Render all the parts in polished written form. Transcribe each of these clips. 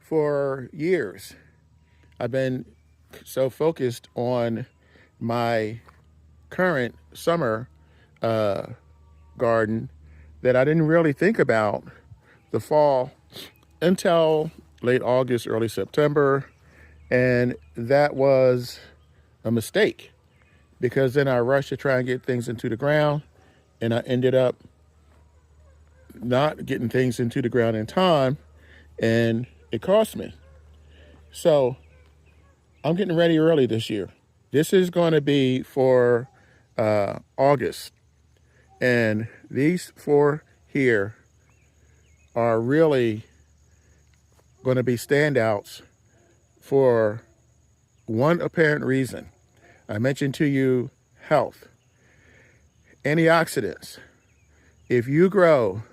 for years. I've been so focused on my current summer uh, garden that I didn't really think about the fall until late August, early September. And that was a mistake because then I rushed to try and get things into the ground, and I ended up not getting things into the ground in time, and it cost me. So I'm getting ready early this year. This is going to be for August. And these four here are really going to be standouts for one apparent reason. I mentioned to you health, antioxidants. If you grow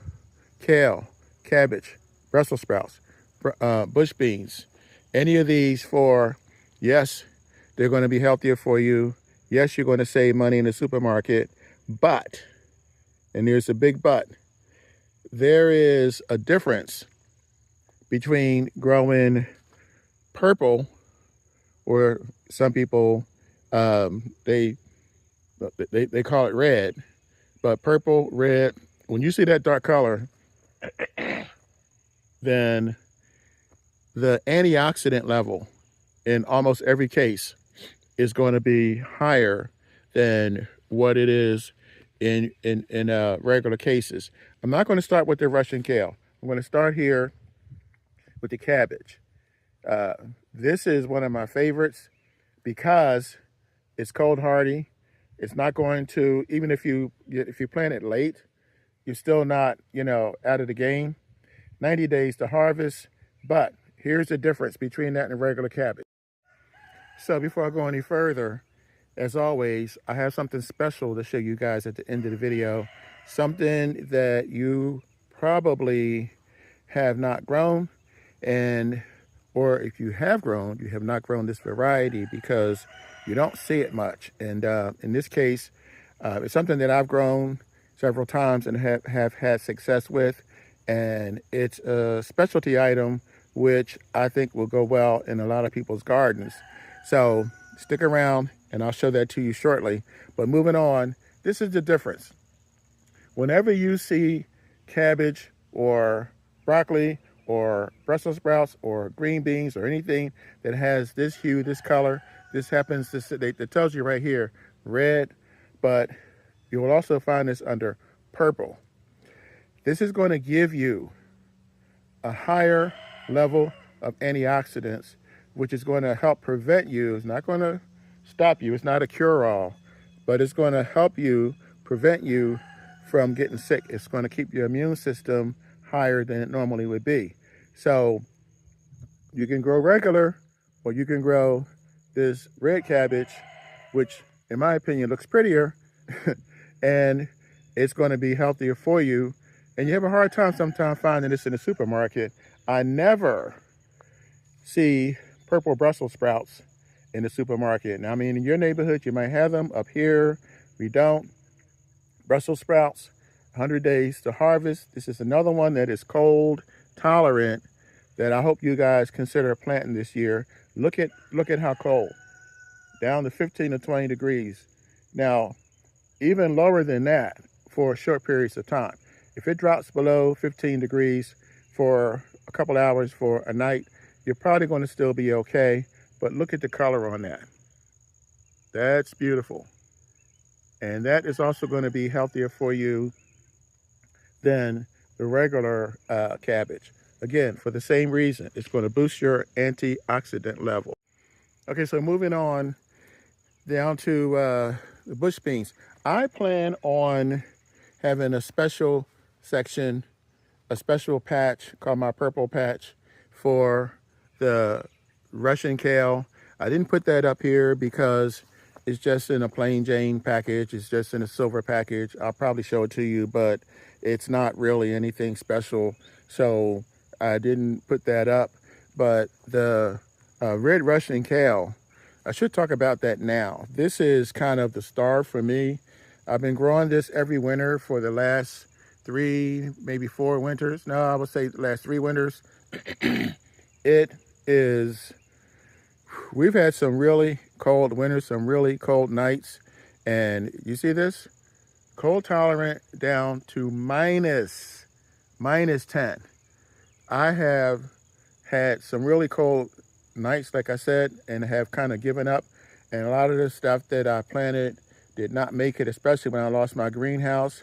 kale, cabbage, Brussels sprouts, bush beans, any of these for, yes, they're going to be healthier for you. Yes, you're going to save money in the supermarket, but, and there's a big but, there is a difference between growing purple, or some people, they call it red, but purple, red, when you see that dark color, then the antioxidant level in almost every case is going to be higher than what it is in regular cases. I'm not going to start with the Russian kale. I'm going to start here with the cabbage. This is one of my favorites because it's cold hardy. It's not going to, even if you plant it late, you're still not, out of the game. 90 days to harvest, but here's the difference between that and a regular cabbage. So before I go any further, as always, I have something special to show you guys at the end of the video. Something that you probably have not grown, or if you have grown, you have not grown this variety because you don't see it much. And in this case, it's something that I've grown several times and have had success with. And it's a specialty item, which I think will go well in a lot of people's gardens. So stick around and I'll show that to you shortly. But moving on, this is the difference. Whenever you see cabbage or broccoli or Brussels sprouts or green beans or anything that has this hue, this color, this happens to, that tells you right here, red, but you will also find this under purple. This is going to give you a higher level of antioxidants, which is going to help prevent you. It's not going to stop you. It's not a cure-all, but it's going to help you prevent you from getting sick. It's going to keep your immune system higher than it normally would be. So you can grow regular, or you can grow this red cabbage, which in my opinion looks prettier, and it's going to be healthier for you. And you have a hard time sometimes finding this in the supermarket. I never see purple Brussels sprouts in the supermarket. Now, I mean, in your neighborhood, you might have them. Up here, we don't. Brussels sprouts, 100 days to harvest. This is another one that is cold tolerant that I hope you guys consider planting this year. Look at how cold, down to 15 to 20 degrees. Now, even lower than that for short periods of time. If it drops below 15 degrees for a couple hours for a night, you're probably going to still be okay. But look at the color on that. That's beautiful. And that is also going to be healthier for you than the regular cabbage. Again, for the same reason, it's going to boost your antioxidant level. Okay, so moving on down to the bush beans. I plan on having a special section, a special patch called my purple patch for the Russian kale. I didn't put that up here because it's just in a plain Jane package. It's just in a silver package. I'll probably show it to you, but it's not really anything special. So I didn't put that up. But the red Russian kale, I should talk about that now. This is kind of the star for me. I've been growing this every winter for the last 3, maybe 4 winters. No, I would say the last 3 winters. It is, we've had some really cold winters, some really cold nights. And you see this? Cold tolerant down to minus 10. I have had some really cold nights, like I said, and have kind of given up. And a lot of the stuff that I planted did not make it, especially when I lost my greenhouse.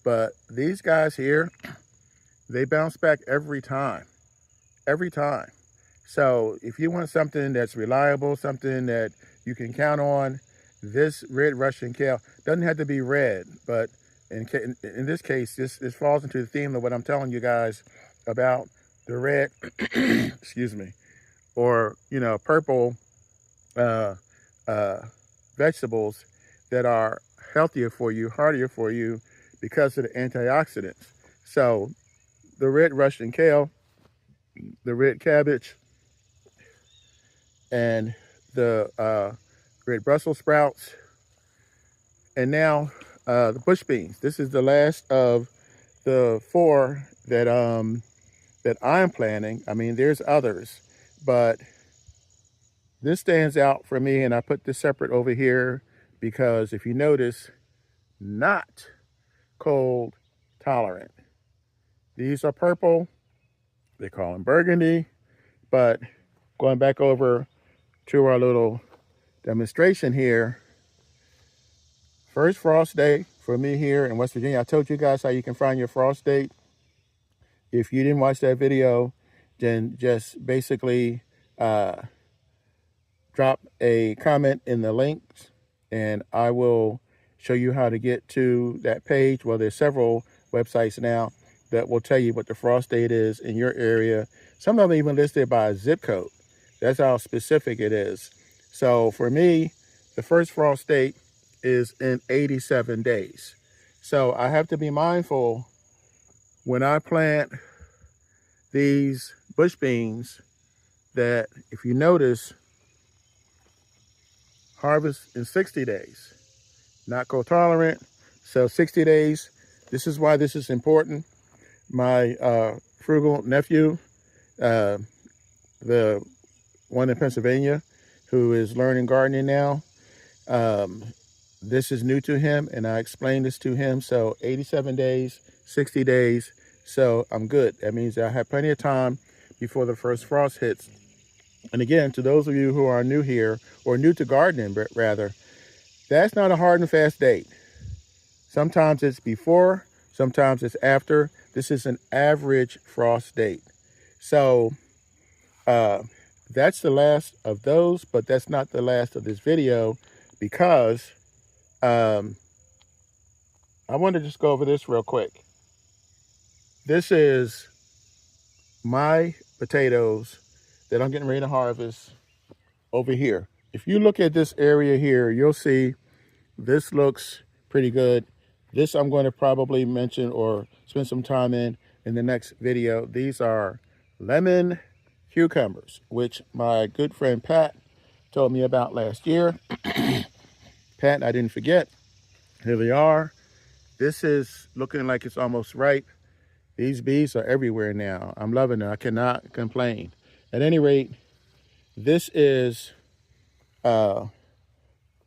But these guys here, they bounce back every time, every time. So if you want something that's reliable, something that you can count on, this red Russian kale doesn't have to be red, but in this case, this falls into the theme of what I'm telling you guys about the red, excuse me, or, you know, purple uh, uh, vegetables that are healthier for you, heartier for you because of the antioxidants. So the red Russian kale, the red cabbage, and the red Brussels sprouts, and now the bush beans. This is the last of the 4 that that I'm planting. I mean, there's others, but this stands out for me, and I put this separate over here because if you notice, not cold tolerant. These are purple. They call them burgundy, but going back over to our little demonstration here, first frost day for me here in West Virginia. I told you guys how you can find your frost date. If you didn't watch that video, then just basically drop a comment in the links and I will show you how to get to that page. Well, there's several websites now that will tell you what the frost date is in your area. Some of them even listed by a zip code. That's how specific it is. So for me, the first frost date is in 87 days. So I have to be mindful when I plant these bush beans that if you notice, harvest in 60 days, not cold tolerant. So 60 days, this is why this is important. My frugal nephew, the one in Pennsylvania, who is learning gardening now, this is new to him, and I explained this to him. So 87 days, 60 days, so I'm good. That means I have plenty of time before the first frost hits. And again, to those of you who are new here, or new to gardening, but rather, that's not a hard and fast date. Sometimes it's before, sometimes it's after. This is an average frost date. So that's the last of those, but that's not the last of this video because I want to just go over this real quick. This is my potatoes that I'm getting ready to harvest over here. If you look at this area here, you'll see this looks pretty good. This I'm going to probably mention or spend some time in the next video. These are lemon cucumbers, which my good friend Pat told me about last year. Pat, I didn't forget. Here they are. This is looking like it's almost ripe. These bees are everywhere now. I'm loving it. I cannot complain. At any rate, this is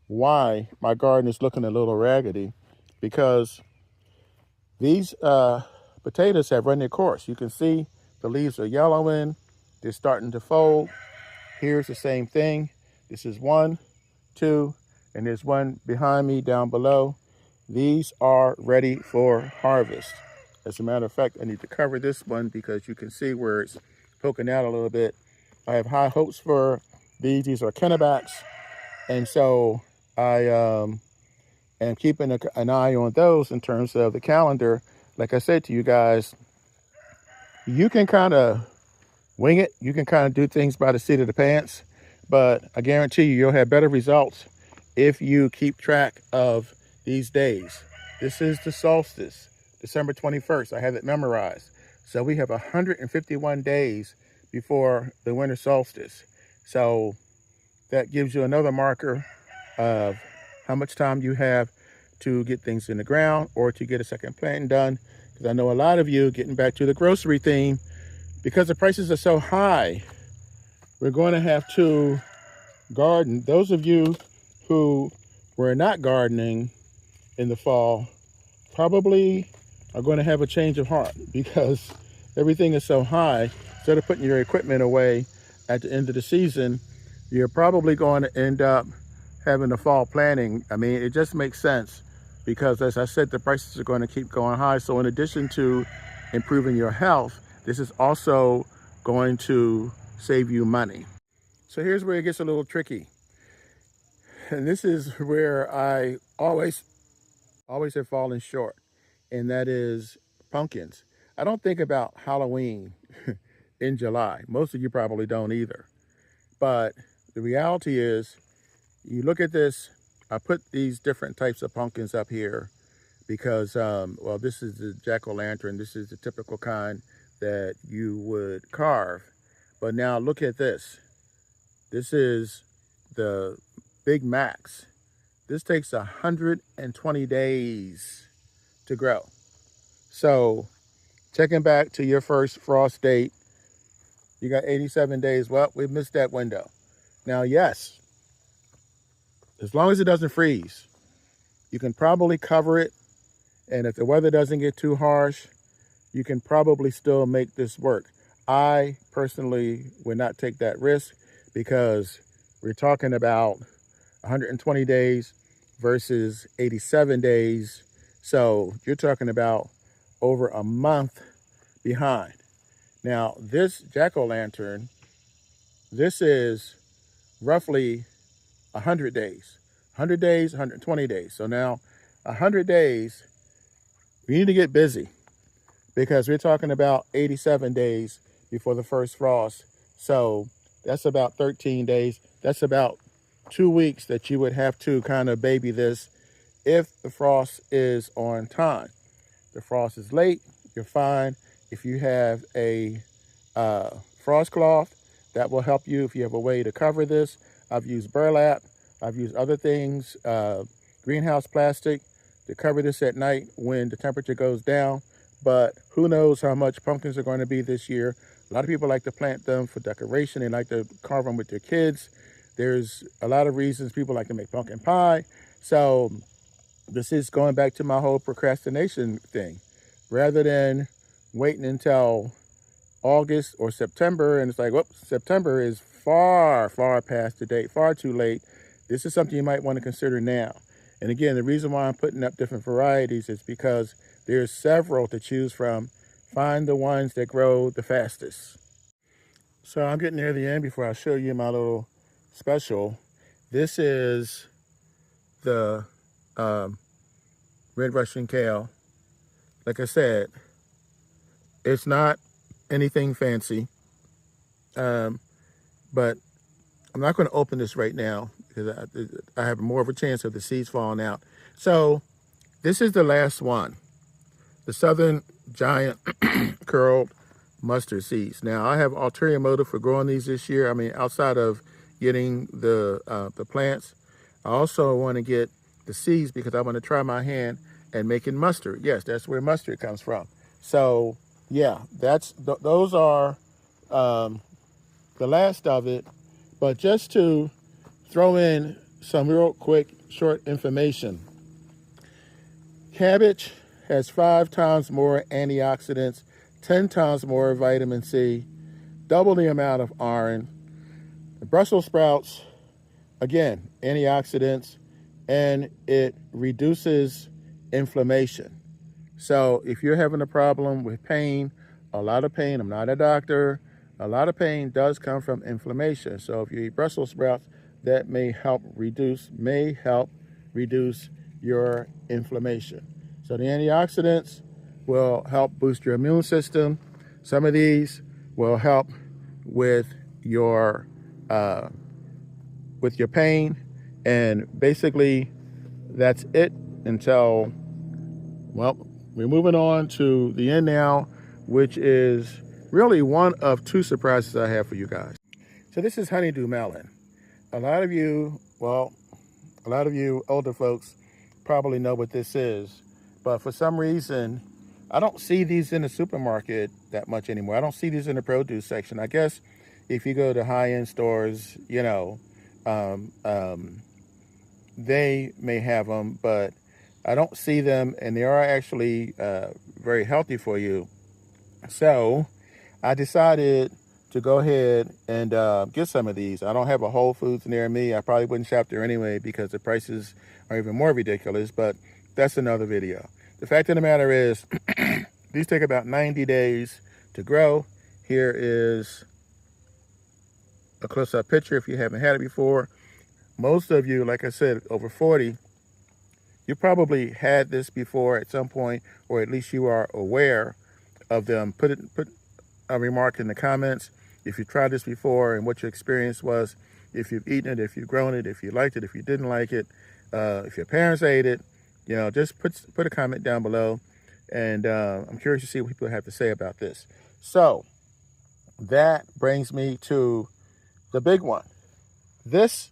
why my garden is looking a little raggedy, because these potatoes have run their course. You can see the leaves are yellowing. They're starting to fold. Here's the same thing. This is 1, 2, and there's one behind me down below. These are ready for harvest. As a matter of fact, I need to cover this one because you can see where it's poking out a little bit. I have high hopes for these. These are Kennebacks. And so I am keeping an eye on those in terms of the calendar. Like I said to you guys, you can kind of wing it. You can kind of do things by the seat of the pants. But I guarantee you'll have better results if you keep track of these days. This is the solstice, December 21st. I have it memorized. So we have 151 days before the winter solstice. So that gives you another marker of how much time you have to get things in the ground or to get a second planting done. Because I know a lot of you, getting back to the grocery theme, because the prices are so high, we're going to have to garden. Those of you who were not gardening in the fall probably are going to have a change of heart because everything is so high. Instead of putting your equipment away at the end of the season, you're probably going to end up having the fall planting. I mean, it just makes sense because, as I said, the prices are going to keep going high. So in addition to improving your health, this is also going to save you money. So here's where it gets a little tricky. And this is where I always have fallen short, and that is pumpkins. I don't think about Halloween in July. Most of you probably don't either. But the reality is, you look at this, I put these different types of pumpkins up here because, well, this is the jack-o'-lantern. This is the typical kind that you would carve. But now look at this. This is the Big Max. This takes 120 days to grow. So checking back to your first frost date, you got 87 days. Well, we missed that window. Now, yes, as long as it doesn't freeze, you can probably cover it. And if the weather doesn't get too harsh, you can probably still make this work. I personally would not take that risk because we're talking about 120 days versus 87 days. So you're talking about over a month behind. Now, this jack-o'-lantern, this is roughly 100 days. 100 days, 120 days. So now 100 days, we need to get busy because we're talking about 87 days before the first frost. So that's about 13 days. That's about 2 weeks that you would have to kind of baby this if the frost is on time. The frost is late, you're fine. If you have a frost cloth, that will help you if you have a way to cover this. I've used burlap. I've used other things, greenhouse plastic, to cover this at night when the temperature goes down. But who knows how much pumpkins are going to be this year. A lot of people like to plant them for decoration. They like to carve them with their kids. There's a lot of reasons people like to make pumpkin pie. So this is going back to my whole procrastination thing. Rather than waiting until August or September, and it's like, whoops, September is far, far past the date, far too late. This is something you might want to consider now. And again, the reason why I'm putting up different varieties is because there's several to choose from. Find the ones that grow the fastest. So I'm getting near the end before I show you my little special. This is the red Russian kale. Like I said, it's not anything fancy, but I'm not going to open this right now because I have more of a chance of the seeds falling out. So this is the last one, the Southern Giant Curled Mustard Seeds. Now, I have ulterior motive for growing these this year. I mean, outside of getting the plants, I also want to get the seeds because I want to try my hand at making mustard. Yes, that's where mustard comes from. So yeah, those are the last of it. But just to throw in some real quick short information, cabbage has 5 times more antioxidants, 10 times more vitamin C, double the amount of iron. The Brussels sprouts, again, antioxidants, and it reduces inflammation. So if you're having a problem with pain, a lot of pain, I'm not a doctor, a lot of pain does come from inflammation. So if you eat Brussels sprouts, that may help reduce your inflammation. So the antioxidants will help boost your immune system. Some of these will help with your pain, and basically that's it until, well, we're moving on to the end now, which is really one of 2 surprises I have for you guys. So this is honeydew melon. A lot of you older folks probably know what this is, but for some reason, I don't see these in the supermarket that much anymore. I don't see these in the produce section. I guess if you go to high-end stores, you know, um, um, they may have them, but I don't see them, and they are actually very healthy for you. So I decided to go ahead and get some of these. I don't have a Whole Foods near me. I probably wouldn't shop there anyway because the prices are even more ridiculous, but that's another video. The fact of the matter is, these take about 90 days to grow. Here is a close-up picture if you haven't had it before. Most of you, like I said, over 40, you probably had this before at some point, or at least you are aware of them. Put a remark in the comments if you tried this before and what your experience was, if you've eaten it, if you've grown it, if you liked it, if you didn't like it, if your parents ate it. You know, just put a comment down below, and I'm curious to see what people have to say about this. So that brings me to the big one. This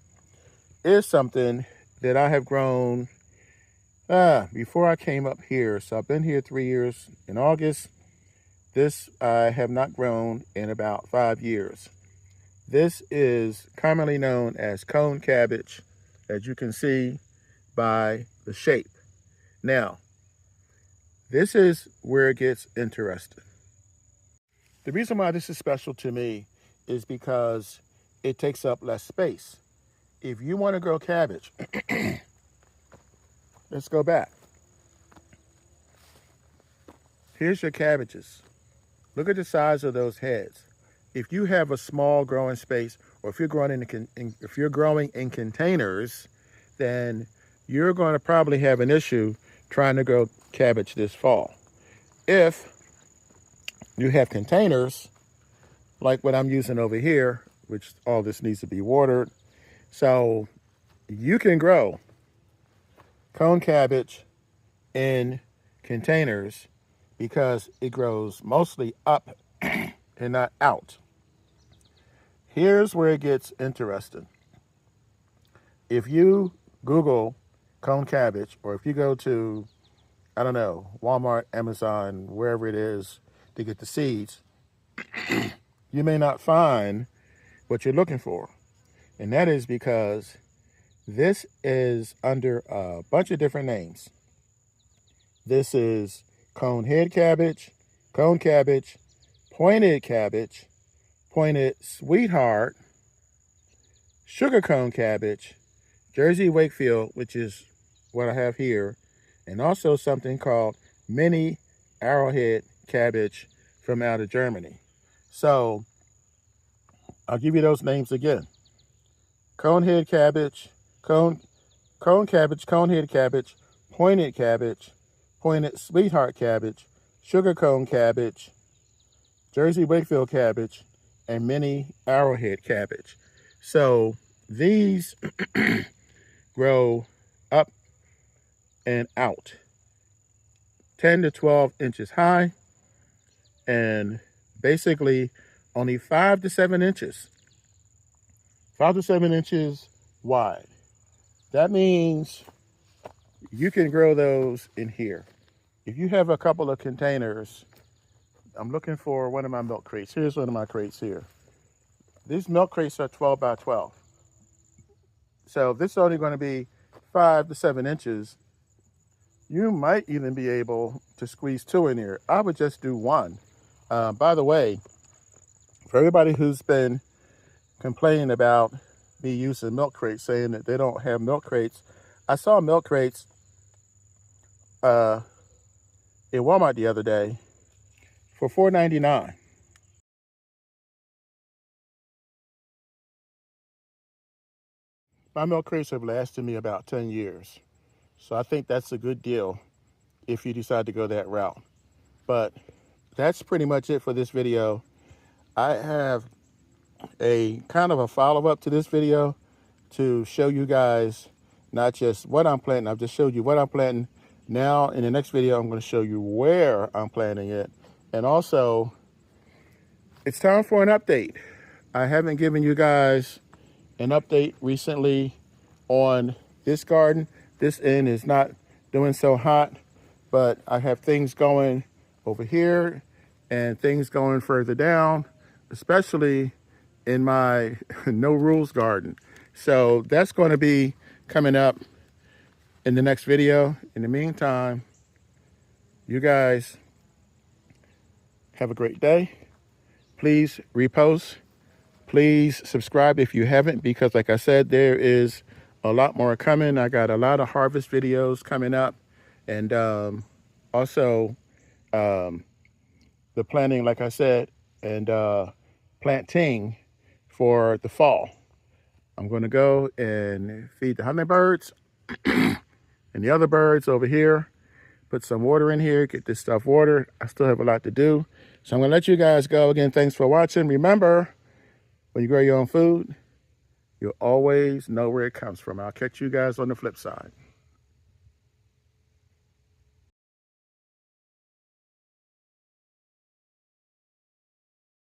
is something that I have grown before I came up here. So I've been here 3 years in August. This I have not grown in about 5 years. This is commonly known as cone cabbage, as you can see by the shape. Now, this is where it gets interesting. The reason why this is special to me is because it takes up less space. If you want to grow cabbage, let's go back. Here's your cabbages. Look at the size of those heads. If you have a small growing space, or if you're growing in containers, then you're going to probably have an issue trying to grow cabbage this fall. If you have containers, like what I'm using over here, which all this needs to be watered, so you can grow cone cabbage in containers because it grows mostly up and not out. Here's where it gets interesting. If you Google cone cabbage, or if you go to, I don't know, Walmart, Amazon, wherever it is to get the seeds, you may not find what you're looking for. And that is because this is under a bunch of different names. This is cone head cabbage, cone cabbage, pointed cabbage, pointed sweetheart, sugar cone cabbage, Jersey Wakefield, which is what I have here, and also something called mini arrowhead cabbage from out of Germany. So I'll give you those names again. Cone head cabbage, cone cabbage, cone head cabbage, pointed sweetheart cabbage, sugar cone cabbage, Jersey Wakefield cabbage, and mini arrowhead cabbage. So these grow up and out, 10 to 12 inches high, and basically only 5 to 7 inches. 5 to 7 inches wide. That means you can grow those in here. If you have a couple of containers, I'm looking for one of my milk crates. Here's one of my crates here. These milk crates are 12 by 12. So this is only going to be 5 to 7 inches. You might even be able to squeeze 2 in here. I would just do 1. By the way, for everybody who's been complaining about me using milk crates, saying that they don't have milk crates, I saw milk crates in Walmart the other day for $4.99. My milk crates have lasted me about 10 years. So I think that's a good deal if you decide to go that route. But that's pretty much it for this video. I have a kind of a follow-up to this video to show you guys not just what I'm planting. I've just showed you what I'm planting. Now in the next video, I'm going to show you where I'm planting it. And also, it's time for an update. I haven't given you guys an update recently on this garden. This end is not doing so hot, but I have things going over here and things going further down, especially in my no rules garden. So that's going to be coming up in the next video. In the meantime, you guys have a great day. Please repost. Please subscribe if you haven't, because like I said, there is a lot more coming. I got a lot of harvest videos coming up, and also the planting, like I said, and planting for the fall. I'm going to go and feed the hummingbirds and the other birds over here. Put some water in here, get this stuff watered. I still have a lot to do. So I'm going to let you guys go. Again, thanks for watching. Remember, when you grow your own food, you'll always know where it comes from. I'll catch you guys on the flip side.